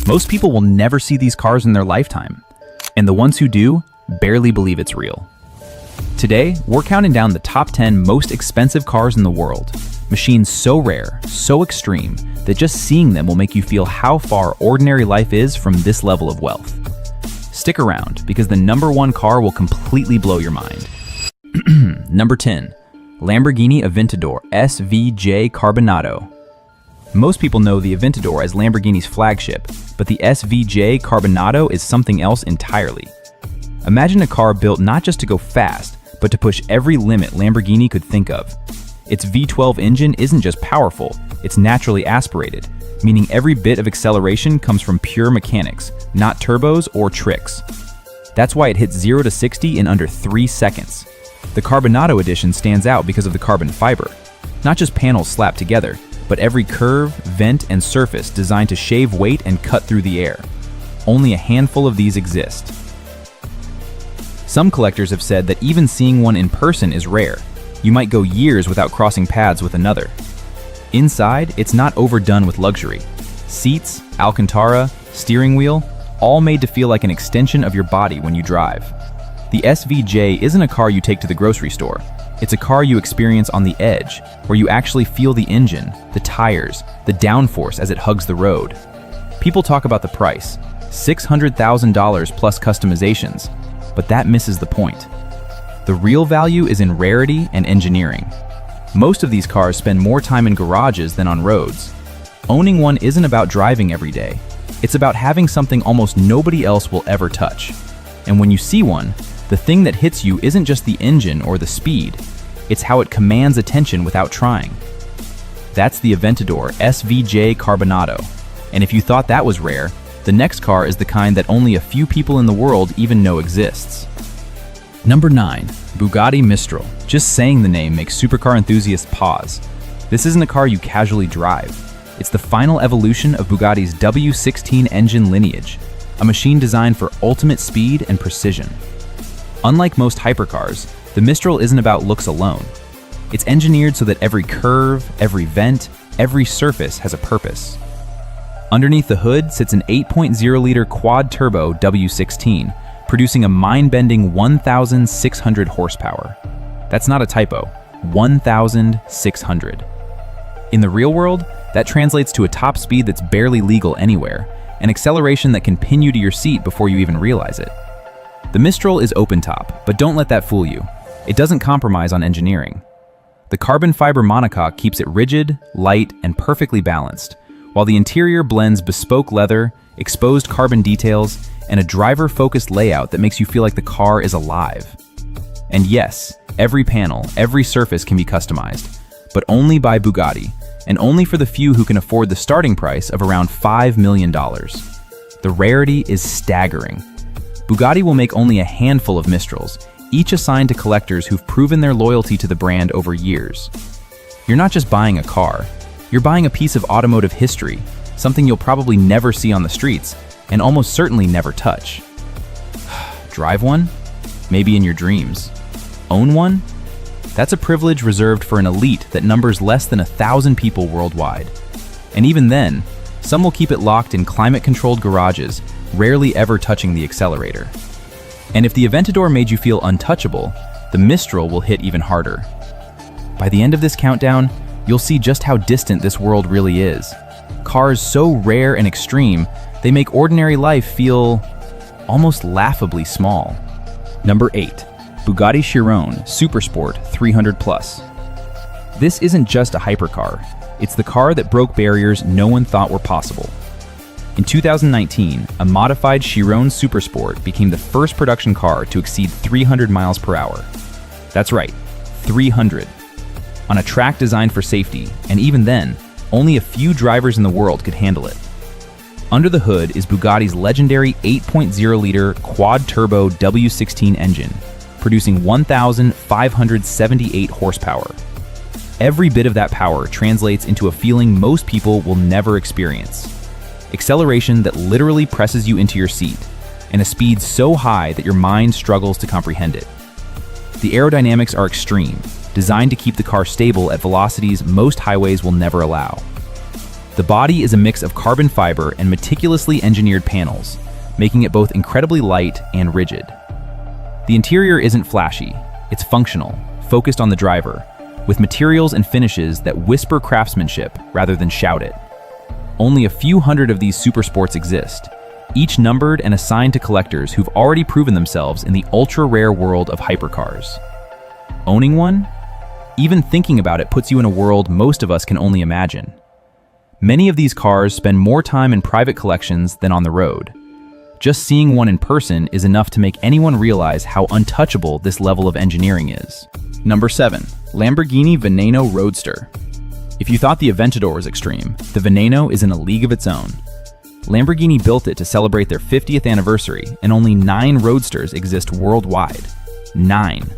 Most people will never see these cars in their lifetime, and the ones who do barely believe it's real. Today, we're counting down the top 10 most expensive cars in the world. Machines so rare, so extreme, that just seeing them will make you feel how far ordinary life is from this level of wealth. Stick around, because the number one car will completely blow your mind. Number 10. Lamborghini Aventador SVJ Carbonado. Most people know the Aventador as Lamborghini's flagship, but the SVJ Carbonado is something else entirely. Imagine a car built not just to go fast, but to push every limit Lamborghini could think of. Its V12 engine isn't just powerful, it's naturally aspirated, meaning every bit of acceleration comes from pure mechanics, not turbos or tricks. That's why it hits 0 to 60 in under 3 seconds. The Carbonado edition stands out because of the carbon fiber. Not just panels slapped together, but every curve, vent, and surface designed to shave weight and cut through the air. Only a handful of these exist. Some collectors have said that even seeing one in person is rare. You might go years without crossing paths with another. Inside, it's not overdone with luxury. Seats, Alcantara, steering wheel, all made to feel like an extension of your body when you drive. The SVJ isn't a car you take to the grocery store. It's a car you experience on the edge, where you actually feel the engine, the tires, the downforce as it hugs the road. People talk about the price, $600,000 plus customizations, but that misses the point. The real value is in rarity and engineering. Most of these cars spend more time in garages than on roads. Owning one isn't about driving every day. It's about having something almost nobody else will ever touch. And when you see one, the thing that hits you isn't just the engine or the speed, it's how it commands attention without trying. That's the Aventador SVJ Carbonado. And if you thought that was rare, the next car is the kind that only a few people in the world even know exists. Number 9. Bugatti Mistral. Just saying the name makes supercar enthusiasts pause. This isn't a car you casually drive. It's the final evolution of Bugatti's W16 engine lineage, a machine designed for ultimate speed and precision. Unlike most hypercars, the Mistral isn't about looks alone. It's engineered so that every curve, every vent, every surface has a purpose. Underneath the hood sits an 8.0-liter quad-turbo W16, producing a mind-bending 1,600 horsepower. That's not a typo, 1,600. In the real world, that translates to a top speed that's barely legal anywhere, an acceleration that can pin you to your seat before you even realize it. The Mistral is open-top, but don't let that fool you. It doesn't compromise on engineering. The carbon fiber monocoque keeps it rigid, light, and perfectly balanced, while the interior blends bespoke leather, exposed carbon details, and a driver-focused layout that makes you feel like the car is alive. And yes, every panel, every surface can be customized, but only by Bugatti, and only for the few who can afford the starting price of around $5 million. The rarity is staggering. Bugatti will make only a handful of Mistrals, each assigned to collectors who've proven their loyalty to the brand over years. You're not just buying a car, you're buying a piece of automotive history, something you'll probably never see on the streets, and almost certainly never touch. Drive one? Maybe in your dreams. Own one? That's a privilege reserved for an elite that numbers less than 1,000 people worldwide. And even then, some will keep it locked in climate-controlled garages, rarely ever touching the accelerator. And if the Aventador made you feel untouchable, the Mistral will hit even harder. By the end of this countdown, you'll see just how distant this world really is. Cars so rare and extreme, they make ordinary life feel almost laughably small. Number 8. Bugatti Chiron Supersport 300 Plus. This isn't just a hypercar, it's the car that broke barriers no one thought were possible. In 2019, a modified Chiron Supersport became the first production car to exceed 300 miles per hour. That's right, 300. On a track designed for safety, and even then, only a few drivers in the world could handle it. Under the hood is Bugatti's legendary 8.0-liter quad-turbo W16 engine, producing 1,578 horsepower. Every bit of that power translates into a feeling most people will never experience. Acceleration that literally presses you into your seat, and a speed so high that your mind struggles to comprehend it. The aerodynamics are extreme, designed to keep the car stable at velocities most highways will never allow. The body is a mix of carbon fiber and meticulously engineered panels, making it both incredibly light and rigid. The interior isn't flashy, it's functional, focused on the driver, with materials and finishes that whisper craftsmanship rather than shout it. Only a few hundred of these supersports exist, each numbered and assigned to collectors who've already proven themselves in the ultra-rare world of hypercars. Owning one? Even thinking about it puts you in a world most of us can only imagine. Many of these cars spend more time in private collections than on the road. Just seeing one in person is enough to make anyone realize how untouchable this level of engineering is. Number 7. Lamborghini Veneno Roadster. If you thought the Aventador was extreme, the Veneno is in a league of its own. Lamborghini built it to celebrate their 50th anniversary, and only 9 Roadsters exist worldwide. 9.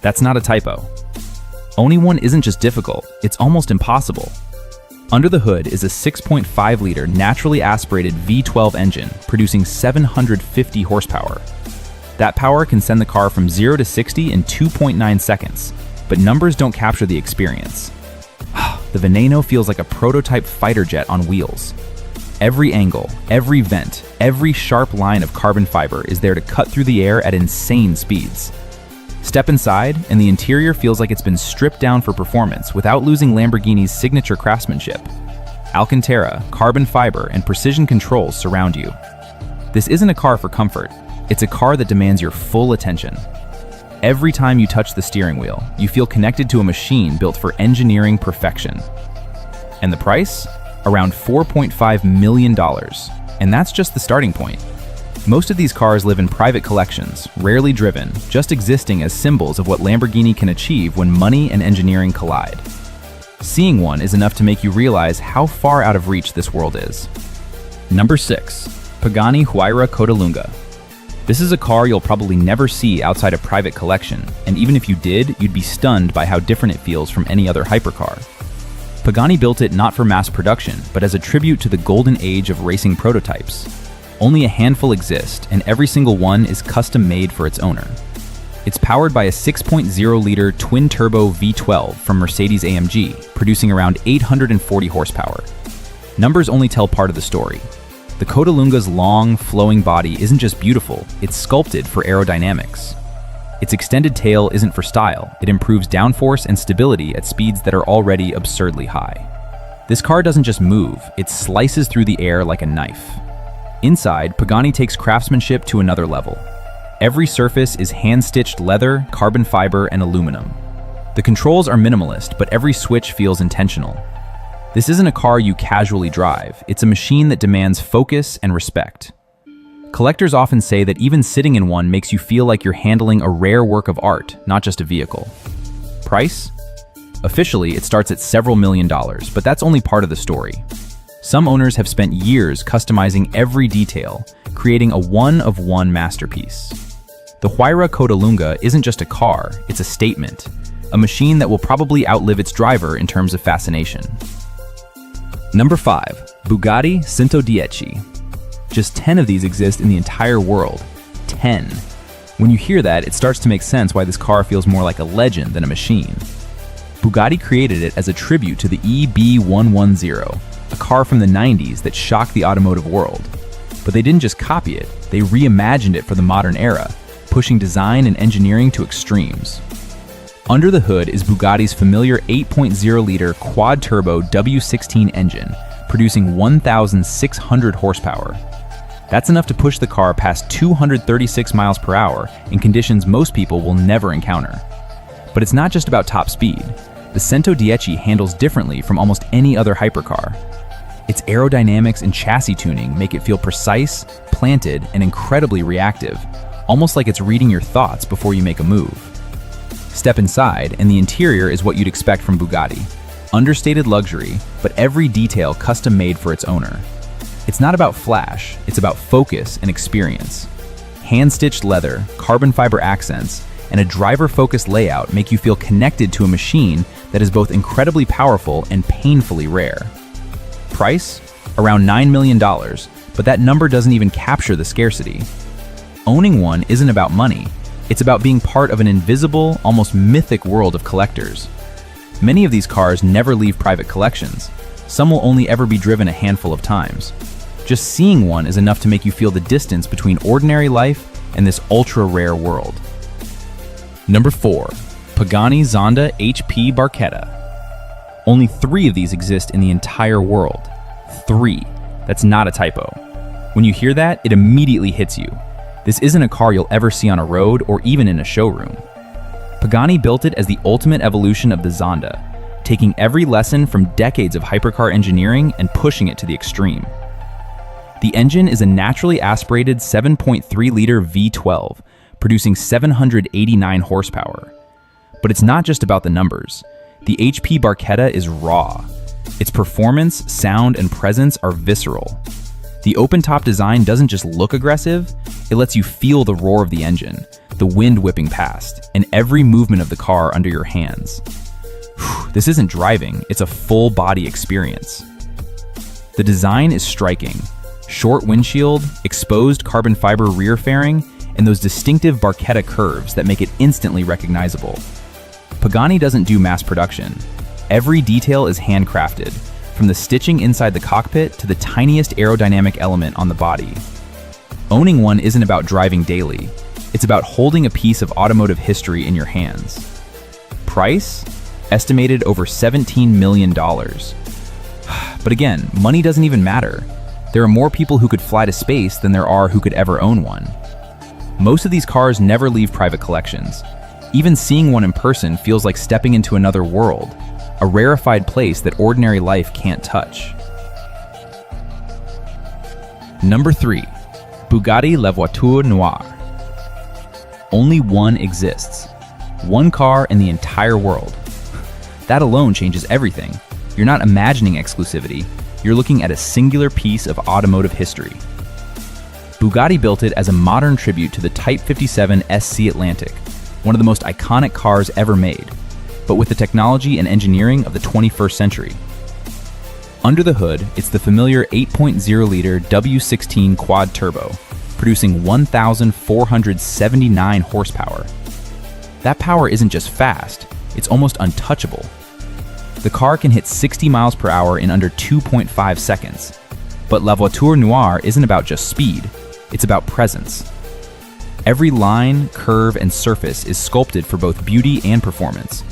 That's not a typo. Owning one isn't just difficult, it's almost impossible. Under the hood is a 6.5-liter naturally aspirated V12 engine producing 750 horsepower. That power can send the car from 0 to 60 in 2.9 seconds, but numbers don't capture the experience. The Veneno feels like a prototype fighter jet on wheels. Every angle, every vent, every sharp line of carbon fiber is there to cut through the air at insane speeds. Step inside, and the interior feels like it's been stripped down for performance without losing Lamborghini's signature craftsmanship. Alcantara, carbon fiber, and precision controls surround you. This isn't a car for comfort, it's a car that demands your full attention. Every time you touch the steering wheel, you feel connected to a machine built for engineering perfection. And the price? Around $4.5 million. And that's just the starting point. Most of these cars live in private collections, rarely driven, just existing as symbols of what Lamborghini can achieve when money and engineering collide. Seeing one is enough to make you realize how far out of reach this world is. Number 6. Pagani Huayra Codalunga. This is a car you'll probably never see outside a private collection, and even if you did, you'd be stunned by how different it feels from any other hypercar. Pagani built it not for mass production, but as a tribute to the golden age of racing prototypes. Only a handful exist, and every single one is custom-made for its owner. It's powered by a 6.0-liter twin-turbo V12 from Mercedes-AMG, producing around 840 horsepower. Numbers only tell part of the story. The Codalunga's long, flowing body isn't just beautiful, it's sculpted for aerodynamics. Its extended tail isn't for style, it improves downforce and stability at speeds that are already absurdly high. This car doesn't just move, it slices through the air like a knife. Inside, Pagani takes craftsmanship to another level. Every surface is hand-stitched leather, carbon fiber, and aluminum. The controls are minimalist, but every switch feels intentional. This isn't a car you casually drive, it's a machine that demands focus and respect. Collectors often say that even sitting in one makes you feel like you're handling a rare work of art, not just a vehicle. Price? Officially, it starts at several $1,000,000, but that's only part of the story. Some owners have spent years customizing every detail, creating a one-of-one masterpiece. The Huayra Codalunga isn't just a car, it's a statement, a machine that will probably outlive its driver in terms of fascination. Number 5. Bugatti Centodieci. Just 10 of these exist in the entire world. 10. When you hear that, it starts to make sense why this car feels more like a legend than a machine. Bugatti created it as a tribute to the EB110, a car from the 90s that shocked the automotive world. But they didn't just copy it, they reimagined it for the modern era, pushing design and engineering to extremes. Under the hood is Bugatti's familiar 8.0-liter quad-turbo W16 engine, producing 1,600 horsepower. That's enough to push the car past 236 miles per hour in conditions most people will never encounter. But it's not just about top speed. The Centodieci handles differently from almost any other hypercar. Its aerodynamics and chassis tuning make it feel precise, planted, and incredibly reactive, almost like it's reading your thoughts before you make a move. Step inside, and the interior is what you'd expect from Bugatti. Understated luxury, but every detail custom-made for its owner. It's not about flash, it's about focus and experience. Hand-stitched leather, carbon fiber accents, and a driver-focused layout make you feel connected to a machine that is both incredibly powerful and painfully rare. Price? Around $9 million, but that number doesn't even capture the scarcity. Owning one isn't about money, it's about being part of an invisible, almost mythic world of collectors. Many of these cars never leave private collections. Some will only ever be driven a handful of times. Just seeing one is enough to make you feel the distance between ordinary life and this ultra-rare world. Number 4. Pagani Zonda HP Barchetta. Only 3 of these exist in the entire world. 3. That's not a typo. When you hear that, it immediately hits you. This isn't a car you'll ever see on a road or even in a showroom. Pagani built it as the ultimate evolution of the Zonda, taking every lesson from decades of hypercar engineering and pushing it to the extreme. The engine is a naturally aspirated 7.3-liter V12, producing 789 horsepower. But it's not just about the numbers. The HP Barchetta is raw. Its performance, sound, and presence are visceral. The open-top design doesn't just look aggressive, it lets you feel the roar of the engine, the wind whipping past, and every movement of the car under your hands. This isn't driving, it's a full-body experience. The design is striking. Short windshield, exposed carbon fiber rear fairing, and those distinctive Barchetta curves that make it instantly recognizable. Pagani doesn't do mass production. Every detail is handcrafted, from the stitching inside the cockpit to the tiniest aerodynamic element on the body. Owning one isn't about driving daily. It's about holding a piece of automotive history in your hands. Price? Estimated over $17 million. But again, money doesn't even matter. There are more people who could fly to space than there are who could ever own one. Most of these cars never leave private collections. Even seeing one in person feels like stepping into another world, a rarefied place that ordinary life can't touch. Number 3. Bugatti La Voiture Noire. Only one exists. One car in the entire world. That alone changes everything. You're not imagining exclusivity, you're looking at a singular piece of automotive history. Bugatti built it as a modern tribute to the Type 57 SC Atlantic, one of the most iconic cars ever made, but with the technology and engineering of the 21st century. Under the hood, it's the familiar 8.0-liter W16 quad turbo, producing 1,479 horsepower. That power isn't just fast, it's almost untouchable. The car can hit 60 miles per hour in under 2.5 seconds. But La Voiture Noire isn't about just speed, it's about presence. Every line, curve, and surface is sculpted for both beauty and performance,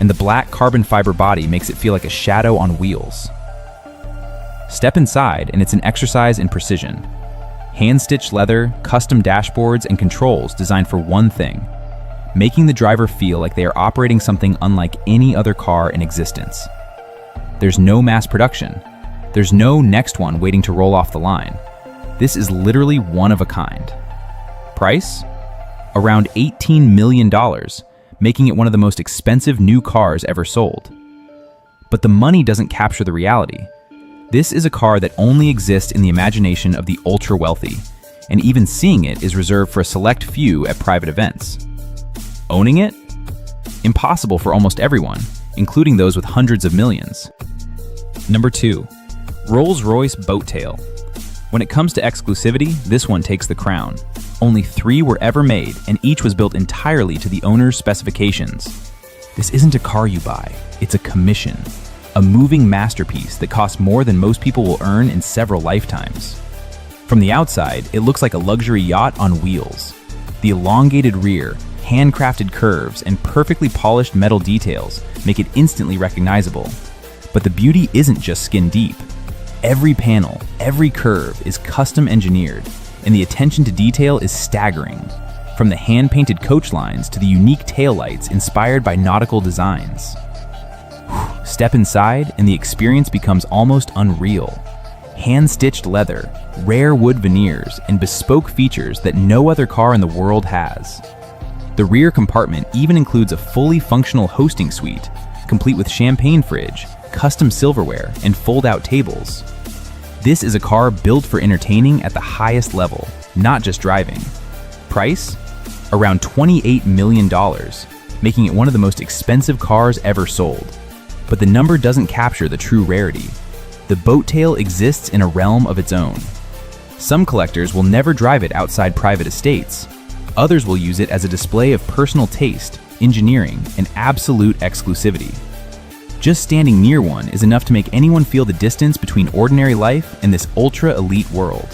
and the black carbon fiber body makes it feel like a shadow on wheels. Step inside and it's an exercise in precision. Hand-stitched leather, custom dashboards, and controls designed for one thing: making the driver feel like they are operating something unlike any other car in existence. There's no mass production. There's no next one waiting to roll off the line. This is literally one of a kind. Price? Around $18 million, making it one of the most expensive new cars ever sold. But the money doesn't capture the reality. This is a car that only exists in the imagination of the ultra-wealthy, and even seeing it is reserved for a select few at private events. Owning it? Impossible for almost everyone, including those with hundreds of millions. Number 2. Rolls-Royce Boat Tail. When it comes to exclusivity, this one takes the crown. Only 3 were ever made, and each was built entirely to the owner's specifications. This isn't a car you buy, it's a commission. A moving masterpiece that costs more than most people will earn in several lifetimes. From the outside, it looks like a luxury yacht on wheels. The elongated rear, handcrafted curves, and perfectly polished metal details make it instantly recognizable. But the beauty isn't just skin deep. Every panel, every curve is custom engineered, and the attention to detail is staggering. From the hand-painted coach lines to the unique taillights inspired by nautical designs. Step inside, and the experience becomes almost unreal. Hand-stitched leather, rare wood veneers, and bespoke features that no other car in the world has. The rear compartment even includes a fully functional hosting suite, complete with champagne fridge, custom silverware, and fold-out tables. This is a car built for entertaining at the highest level, not just driving. Price? Around $28 million, making it one of the most expensive cars ever sold. But the number doesn't capture the true rarity. The Boat Tail exists in a realm of its own. Some collectors will never drive it outside private estates. Others will use it as a display of personal taste, engineering, and absolute exclusivity. Just standing near one is enough to make anyone feel the distance between ordinary life and this ultra-elite world.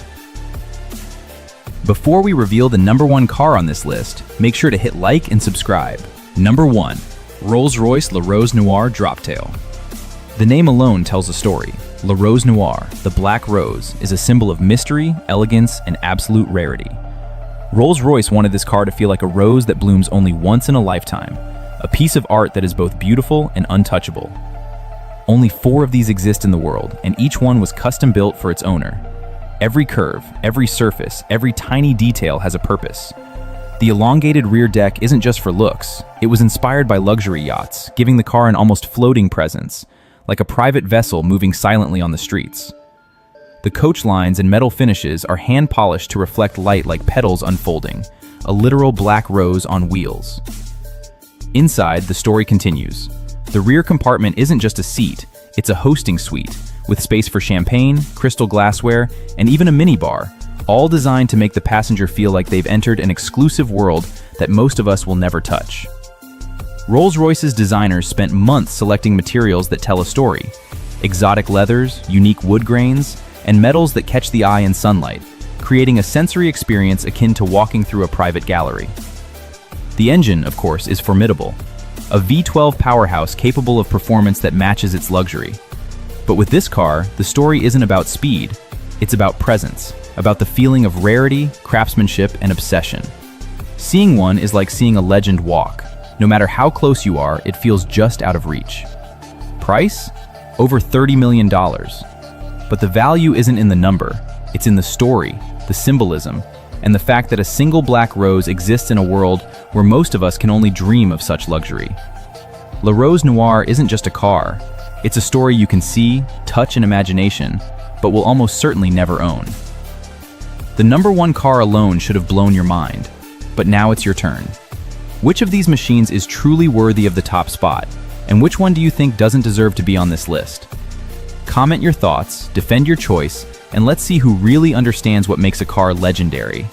Before we reveal the number 1 car on this list, make sure to hit like and subscribe. Number 1. Rolls-Royce Le Rose Noir Droptail. The name alone tells a story. Le Rose Noir, the black rose, is a symbol of mystery, elegance, and absolute rarity. Rolls-Royce wanted this car to feel like a rose that blooms only once in a lifetime, a piece of art that is both beautiful and untouchable. Only 4 of these exist in the world, and each one was custom built for its owner. Every curve, every surface, every tiny detail has a purpose. The elongated rear deck isn't just for looks. It was inspired by luxury yachts, giving the car an almost floating presence, like a private vessel moving silently on the streets. The coach lines and metal finishes are hand-polished to reflect light like petals unfolding, a literal black rose on wheels. Inside, the story continues. The rear compartment isn't just a seat, it's a hosting suite, with space for champagne, crystal glassware, and even a minibar, all designed to make the passenger feel like they've entered an exclusive world that most of us will never touch. Rolls-Royce's designers spent months selecting materials that tell a story: exotic leathers, unique wood grains, and metals that catch the eye in sunlight, creating a sensory experience akin to walking through a private gallery. The engine, of course, is formidable, a V12 powerhouse capable of performance that matches its luxury. But with this car, the story isn't about speed, it's about presence, about the feeling of rarity, craftsmanship, and obsession. Seeing one is like seeing a legend walk. No matter how close you are, it feels just out of reach. Price? Over $30 million. But the value isn't in the number, it's in the story, the symbolism, and the fact that a single black rose exists in a world where most of us can only dream of such luxury. Le Rose Noir isn't just a car, it's a story you can see, touch in imagination, but will almost certainly never own. The number 1 car alone should have blown your mind, but now it's your turn. Which of these machines is truly worthy of the top spot, and which one do you think doesn't deserve to be on this list? Comment your thoughts, defend your choice, and let's see who really understands what makes a car legendary.